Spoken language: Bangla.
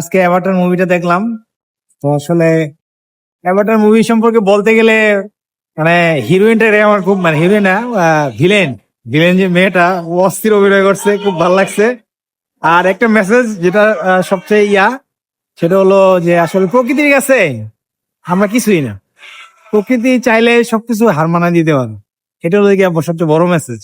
আজকে অ্যাভাটার মুভিটা দেখলাম। তো আসলে অ্যাভাটার মুভি সম্পর্কে বলতে গেলে মানে হিরোইনটারে আমার খুব মানে হিরোইন না, ভিলেন ভিলেন যে মেয়েটা ও অস্থির অভিনয় করছে, খুব ভালো লাগছে। আর একটা মেসেজ যেটা সবচেয়ে সেটা হলো যে আসলে প্রকৃতির কাছে আমরা কিছুই না, প্রকৃতি চাইলে সবকিছু হার মানায় দিতে পারে। এটা হলো কি সবচেয়ে বড় মেসেজ।